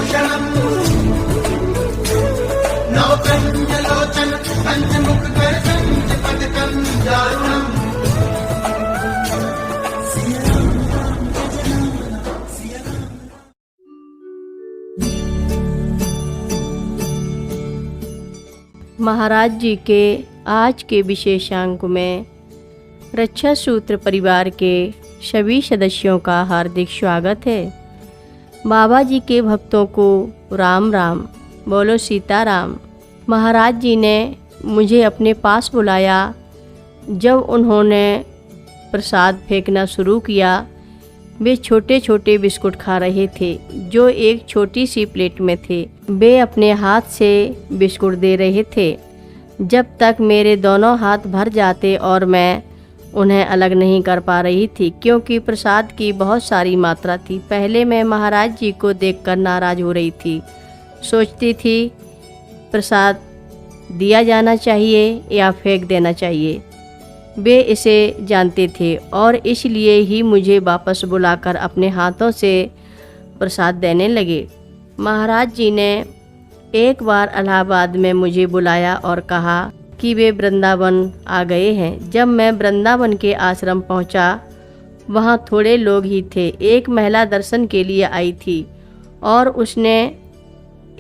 भूषणम् नवकञ्जलोचन पञ्चमुखकर पञ्चपदकं दारुणम्। महाराज जी के आज के विशेषांक में रक्षा सूत्र परिवार के सभी सदस्यों का हार्दिक स्वागत है। बाबा जी के भक्तों को राम राम, बोलो सीताराम। महाराज जी ने मुझे अपने पास बुलाया। जब उन्होंने प्रसाद फेंकना शुरू किया, वे छोटे छोटे बिस्कुट खा रहे थे जो एक छोटी सी प्लेट में थे। वे अपने हाथ से बिस्कुट दे रहे थे जब तक मेरे दोनों हाथ भर जाते और मैं उन्हें अलग नहीं कर पा रही थी, क्योंकि प्रसाद की बहुत सारी मात्रा थी। पहले मैं महाराज जी को देखकर नाराज़ हो रही थी। सोचती थी प्रसाद दिया जाना चाहिए या फेंक देना चाहिए। वे इसे जानते थे और इसलिए ही मुझे वापस बुलाकर अपने हाथों से प्रसाद देने लगे। महाराज जी ने एक बार इलाहाबाद में मुझे बुलाया और कहा कि वे वृंदावन आ गए हैं। जब मैं वृंदावन के आश्रम पहुंचा, वहां थोड़े लोग ही थे। एक महिला दर्शन के लिए आई थी और उसने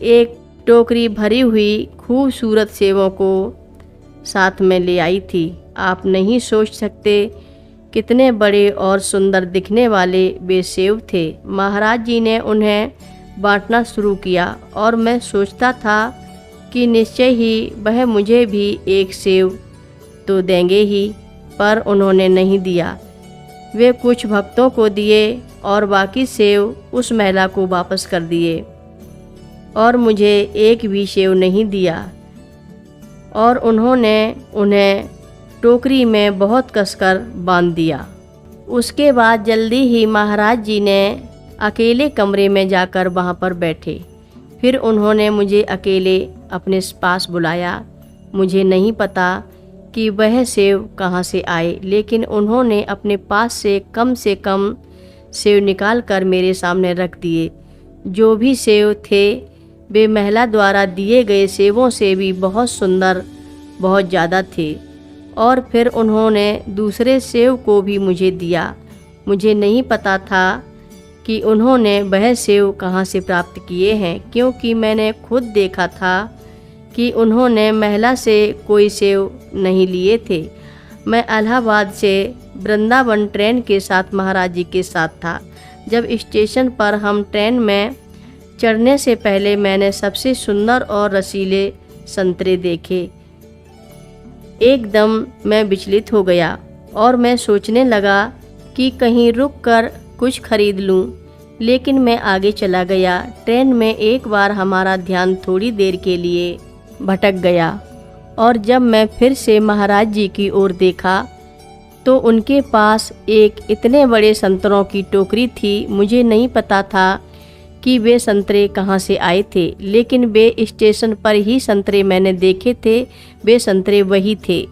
एक टोकरी भरी हुई खूबसूरत सेवों को साथ में ले आई थी। आप नहीं सोच सकते कितने बड़े और सुंदर दिखने वाले वे सेव थे। महाराज जी ने उन्हें बांटना शुरू किया और मैं सोचता था कि निश्चय ही वह मुझे भी एक सेव तो देंगे ही, पर उन्होंने नहीं दिया। वे कुछ भक्तों को दिए और बाकी सेव उस महिला को वापस कर दिए और मुझे एक भी सेव नहीं दिया। और उन्होंने उन्हें टोकरी में बहुत कसकर बांध दिया। उसके बाद जल्दी ही महाराज जी ने अकेले कमरे में जाकर वहाँ पर बैठे। फिर उन्होंने मुझे अकेले अपने पास बुलाया। मुझे नहीं पता कि वह सेव कहाँ से आए, लेकिन उन्होंने अपने पास से कम सेव निकाल कर मेरे सामने रख दिए। जो भी सेव थे वे महिला द्वारा दिए गए सेवों से भी बहुत सुंदर, बहुत ज़्यादा थे। और फिर उन्होंने दूसरे सेव को भी मुझे दिया। मुझे नहीं पता था कि उन्होंने वह सेव कहाँ से प्राप्त किए हैं, क्योंकि मैंने खुद देखा था कि उन्होंने महिला से कोई सेव नहीं लिए थे। मैं इलाहाबाद से वृंदावन ट्रेन के साथ महाराज जी के साथ था। जब स्टेशन पर हम ट्रेन में चढ़ने से पहले मैंने सबसे सुंदर और रसीले संतरे देखे। एकदम मैं विचलित हो गया और मैं सोचने लगा कि कहीं रुक कर कुछ खरीद लूं, लेकिन मैं आगे चला गया। ट्रेन में एक बार हमारा ध्यान थोड़ी देर के लिए भटक गया और जब मैं फिर से महाराज जी की ओर देखा तो उनके पास एक इतने बड़े संतरों की टोकरी थी। मुझे नहीं पता था कि वे संतरे कहाँ से आए थे, लेकिन वे स्टेशन पर ही संतरे मैंने देखे थे। वे संतरे वही थे।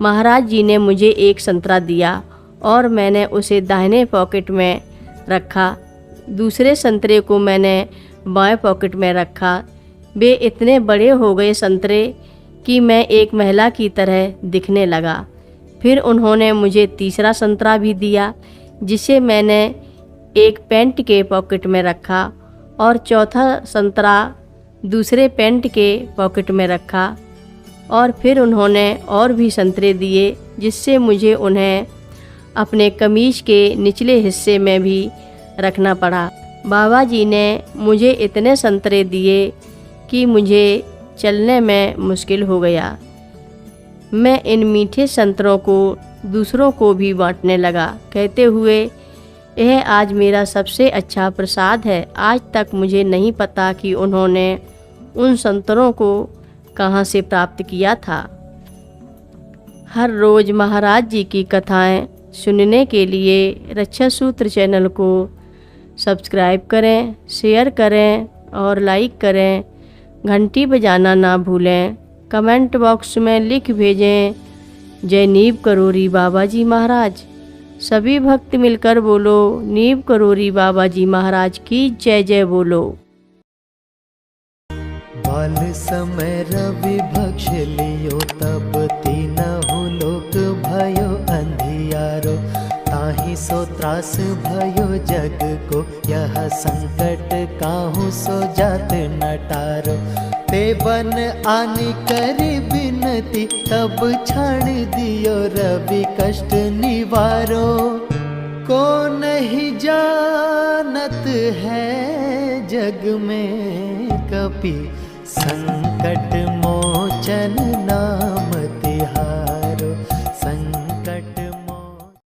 महाराज जी ने मुझे एक संतरा दिया और मैंने उसे दाहिने पॉकेट में रखा। दूसरे संतरे को मैंने बाएं पॉकेट में रखा। वे इतने बड़े हो गए संतरे कि मैं एक महिला की तरह दिखने लगा। फिर उन्होंने मुझे तीसरा संतरा भी दिया, जिसे मैंने एक पैंट के पॉकेट में रखा और चौथा संतरा दूसरे पैंट के पॉकेट में रखा। और फिर उन्होंने और भी संतरे दिए, जिससे मुझे उन्हें अपने कमीज के निचले हिस्से में भी रखना पड़ा। बाबा जी ने मुझे इतने संतरे दिए कि मुझे चलने में मुश्किल हो गया। मैं इन मीठे संतरों को दूसरों को भी बांटने लगा, कहते हुए यह आज मेरा सबसे अच्छा प्रसाद है। आज तक मुझे नहीं पता कि उन्होंने उन संतरों को कहाँ से प्राप्त किया था। हर रोज़ महाराज जी की कथाएं सुनने के लिए रक्षा सूत्र चैनल को सब्सक्राइब करें, शेयर करें और लाइक करें। घंटी बजाना ना भूलें। कमेंट बॉक्स में लिख भेजें, जय नीव करोरी बाबा जी महाराज। सभी भक्त मिलकर बोलो, नीव करोरी बाबा जी महाराज की जय जय बोलो। काल समय रवि भक्ष लियो, तब तीनहु लोक भयो अंधियारो। ताहि सो त्रास भयो जग को, यह संकट काहू सो जात न टारो। ते बन आनी करी बिनती, तब छाण दियो रवि कष्ट निवारो। को नहीं जानत है जग में कपि, संकट मोचन नाम तिहारो।